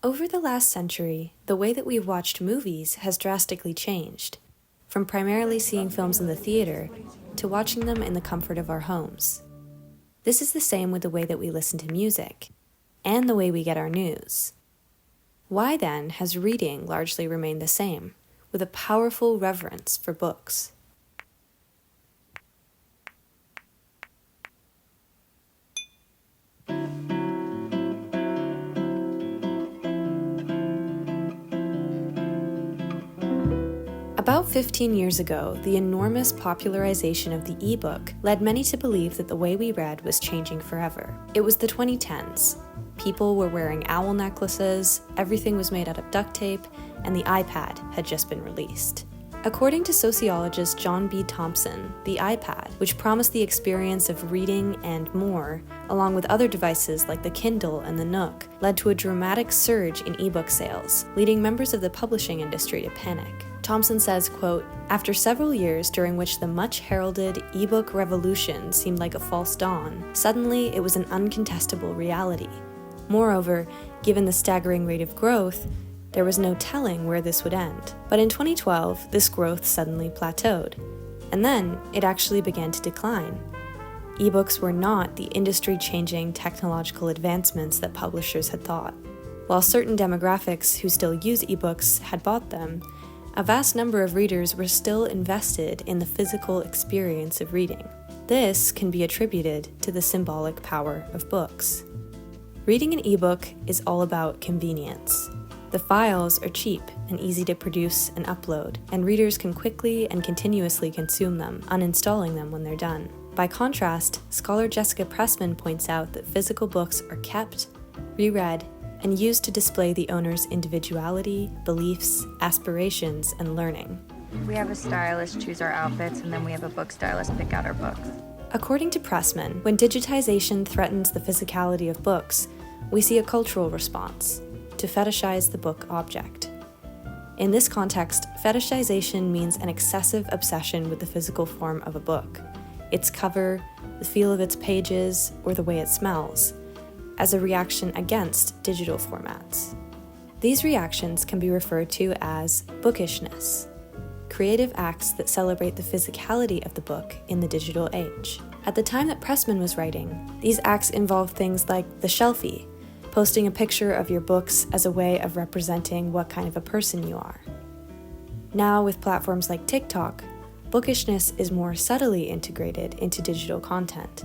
Over the last century, the way that we've watched movies has drastically changed, from primarily seeing films in the theater to watching them in the comfort of our homes. This is the same with the way that we listen to music, and the way we get our news. Why then has reading largely remained the same, with a powerful reverence for books? About 15 years ago, the enormous popularization of the ebook led many to believe that the way we read was changing forever. It was the 2010s. People were wearing owl necklaces, everything was made out of duct tape, and the iPad had just been released. According to sociologist John B. Thompson, the iPad, which promised the experience of reading and more, along with other devices like the Kindle and the Nook, led to a dramatic surge in ebook sales, leading members of the publishing industry to panic. Thompson says, quote, "After several years during which the much-heralded ebook revolution seemed like a false dawn, suddenly it was an uncontestable reality. Moreover, given the staggering rate of growth, there was no telling where this would end. But in 2012, this growth suddenly plateaued. And then it actually began to decline. Ebooks were not the industry-changing technological advancements that publishers had thought. While certain demographics who still use ebooks had bought them, a vast number of readers were still invested in the physical experience of reading. This can be attributed to the symbolic power of books. Reading an ebook is all about convenience. The files are cheap and easy to produce and upload, and readers can quickly and continuously consume them, uninstalling them when they're done. By contrast, scholar Jessica Pressman points out that physical books are kept, reread, and used to display the owner's individuality, beliefs, aspirations, and learning. We have a stylist choose our outfits, and then we have a book stylist pick out our books. According to Pressman, when digitization threatens the physicality of books, we see a cultural response, to fetishize the book object. In this context, fetishization means an excessive obsession with the physical form of a book, its cover, the feel of its pages, or the way it smells, as a reaction against digital formats. These reactions can be referred to as bookishness, creative acts that celebrate the physicality of the book in the digital age. At the time that Pressman was writing, these acts involved things like the shelfie, posting a picture of your books as a way of representing what kind of a person you are. Now, with platforms like TikTok, bookishness is more subtly integrated into digital content.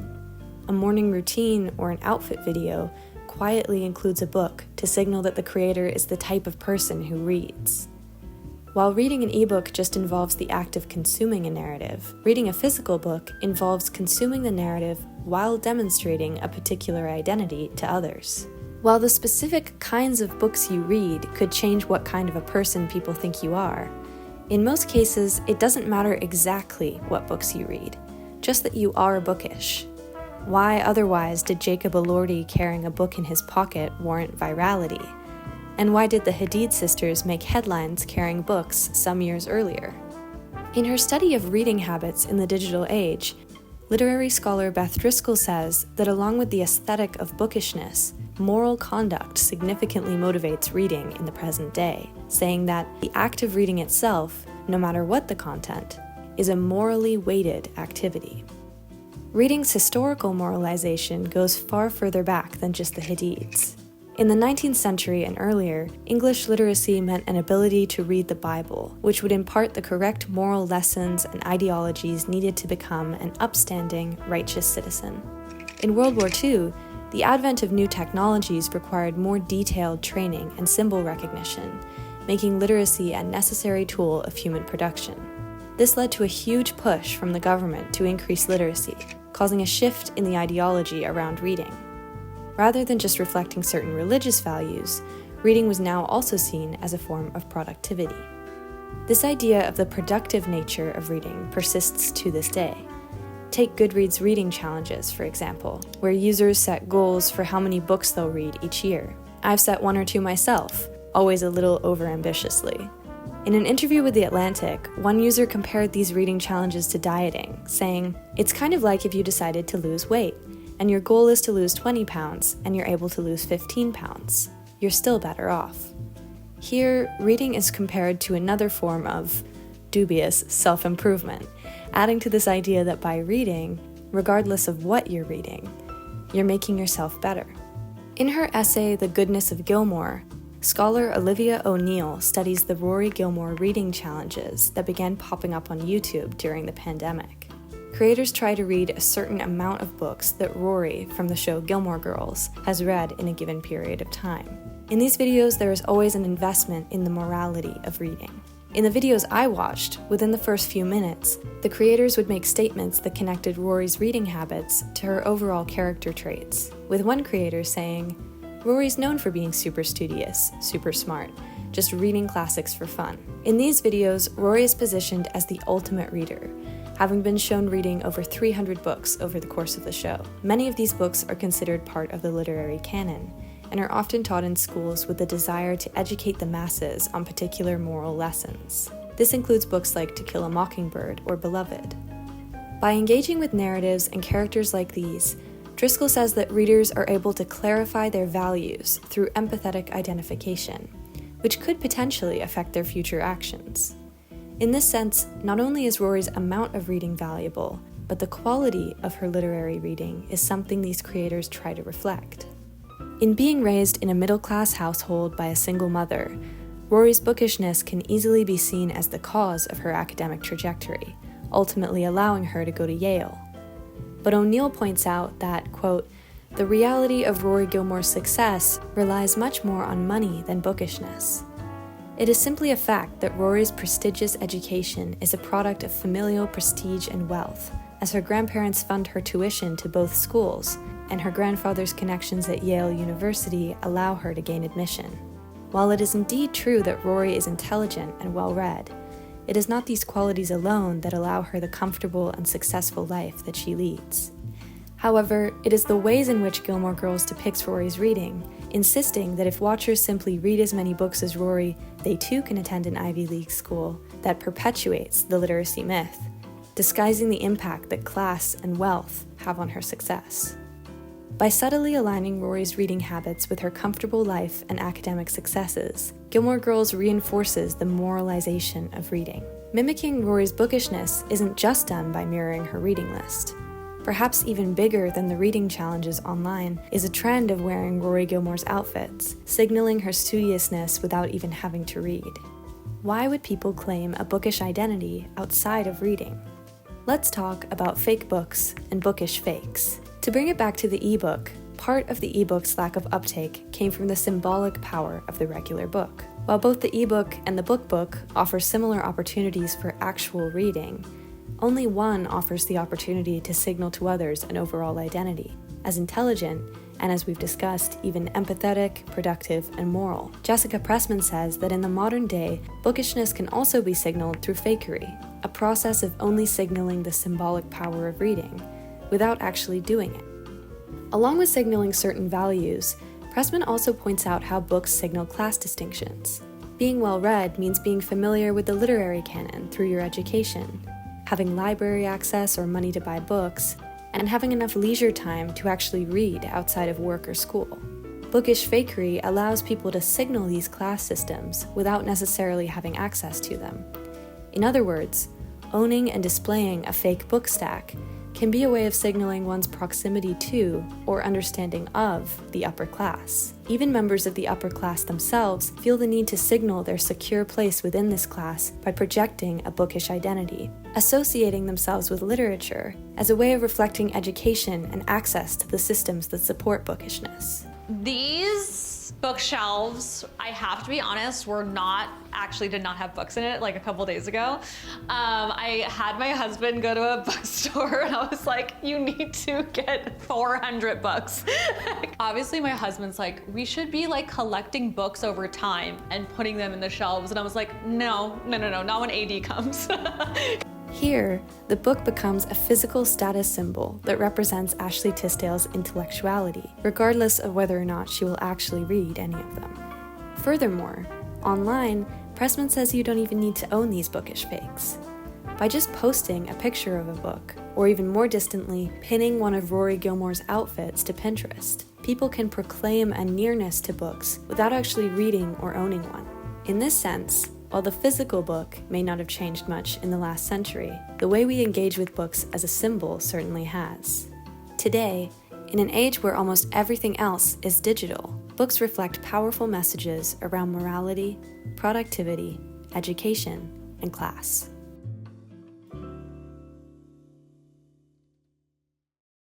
A morning routine or an outfit video quietly includes a book to signal that the creator is the type of person who reads. While reading an ebook just involves the act of consuming a narrative, reading a physical book involves consuming the narrative while demonstrating a particular identity to others. While the specific kinds of books you read could change what kind of a person people think you are, in most cases it doesn't matter exactly what books you read, just that you are bookish. Why otherwise did Jacob Elordi carrying a book in his pocket warrant virality? And why did the Hadid sisters make headlines carrying books some years earlier? In her study of reading habits in the digital age, literary scholar Beth Driscoll says that along with the aesthetic of bookishness, moral conduct significantly motivates reading in the present day, saying that the act of reading itself, no matter what the content, is a morally weighted activity. Reading's historical moralization goes far further back than just the Hadids. In the 19th century and earlier, English literacy meant an ability to read the Bible, which would impart the correct moral lessons and ideologies needed to become an upstanding, righteous citizen. In World War II, the advent of new technologies required more detailed training and symbol recognition, making literacy a necessary tool of human production. This led to a huge push from the government to increase literacy, causing a shift in the ideology around reading. Rather than just reflecting certain religious values, reading was now also seen as a form of productivity. This idea of the productive nature of reading persists to this day. Take Goodreads reading challenges, for example, where users set goals for how many books they'll read each year. I've set 1 or 2 myself, always a little overambitiously. In an interview with The Atlantic, one user compared these reading challenges to dieting, saying, "It's kind of like if you decided to lose weight, and your goal is to lose 20 pounds, and you're able to lose 15 pounds. you're still better off. Here, reading is compared to another form of dubious self-improvement, adding to this idea that by reading, regardless of what you're reading, you're making yourself better. In her essay, The Goodness of Gilmore, scholar Olivia O'Neill studies the Rory Gilmore reading challenges that began popping up on YouTube during the pandemic. Creators try to read a certain amount of books that Rory, from the show Gilmore Girls, has read in a given period of time. In these videos, there is always an investment in the morality of reading. In the videos I watched, within the first few minutes, the creators would make statements that connected Rory's reading habits to her overall character traits, with one creator saying, "Rory's known for being super studious, super smart, just reading classics for fun." In these videos, Rory is positioned as the ultimate reader, having been shown reading over 300 books over the course of the show. Many of these books are considered part of the literary canon, and are often taught in schools with the desire to educate the masses on particular moral lessons. This includes books like To Kill a Mockingbird or Beloved. By engaging with narratives and characters like these, Driscoll says that readers are able to clarify their values through empathetic identification, which could potentially affect their future actions. In this sense, not only is Rory's amount of reading valuable, but the quality of her literary reading is something these creators try to reflect. In being raised in a middle-class household by a single mother, Rory's bookishness can easily be seen as the cause of her academic trajectory, ultimately allowing her to go to Yale. But O'Neill points out that, quote, "The reality of Rory Gilmore's success relies much more on money than bookishness. It is simply a fact that Rory's prestigious education is a product of familial prestige and wealth, as her grandparents fund her tuition to both schools, and her grandfather's connections at Yale University allow her to gain admission. While it is indeed true that Rory is intelligent and well-read, it is not these qualities alone that allow her the comfortable and successful life that she leads. However, it is the ways in which Gilmore Girls depicts Rory's reading, insisting that if watchers simply read as many books as Rory, they too can attend an Ivy League school, that perpetuates the literacy myth, disguising the impact that class and wealth have on her success. By subtly aligning Rory's reading habits with her comfortable life and academic successes, Gilmore Girls reinforces the moralization of reading. Mimicking Rory's bookishness isn't just done by mirroring her reading list. Perhaps even bigger than the reading challenges online is a trend of wearing Rory Gilmore's outfits, signaling her studiousness without even having to read. Why would people claim a bookish identity outside of reading? Let's talk about fake books and bookish fakes. To bring it back to the ebook, part of the ebook's lack of uptake came from the symbolic power of the regular book. While both the ebook and the book offer similar opportunities for actual reading, only one offers the opportunity to signal to others an overall identity, as intelligent, and as we've discussed, even empathetic, productive, and moral. Jessica Pressman says that in the modern day, bookishness can also be signaled through fakery, a process of only signaling the symbolic power of reading, without actually doing it. Along with signaling certain values, Pressman also points out how books signal class distinctions. Being well-read means being familiar with the literary canon through your education, having library access or money to buy books, and having enough leisure time to actually read outside of work or school. Bookish fakery allows people to signal these class systems without necessarily having access to them. In other words, owning and displaying a fake book stack can be a way of signaling one's proximity to or understanding of the upper class. Even members of the upper class themselves feel the need to signal their secure place within this class by projecting a bookish identity, associating themselves with literature as a way of reflecting education and access to the systems that support bookishness. These bookshelves, I have to be honest, did not have books in it like a couple days ago. I had my husband go to a bookstore and I was like, you need to get 400 books. Obviously my husband's like, we should be like collecting books over time and putting them in the shelves. And I was like, no, not when AD comes. Here, the book becomes a physical status symbol that represents Ashley Tisdale's intellectuality, regardless of whether or not she will actually read any of them. Furthermore, online, Pressman says you don't even need to own these bookish fakes. By just posting a picture of a book, or even more distantly, pinning one of Rory Gilmore's outfits to Pinterest, people can proclaim a nearness to books without actually reading or owning one. In this sense, while the physical book may not have changed much in the last century, the way we engage with books as a symbol certainly has. Today, in an age where almost everything else is digital, books reflect powerful messages around morality, productivity, education, and class.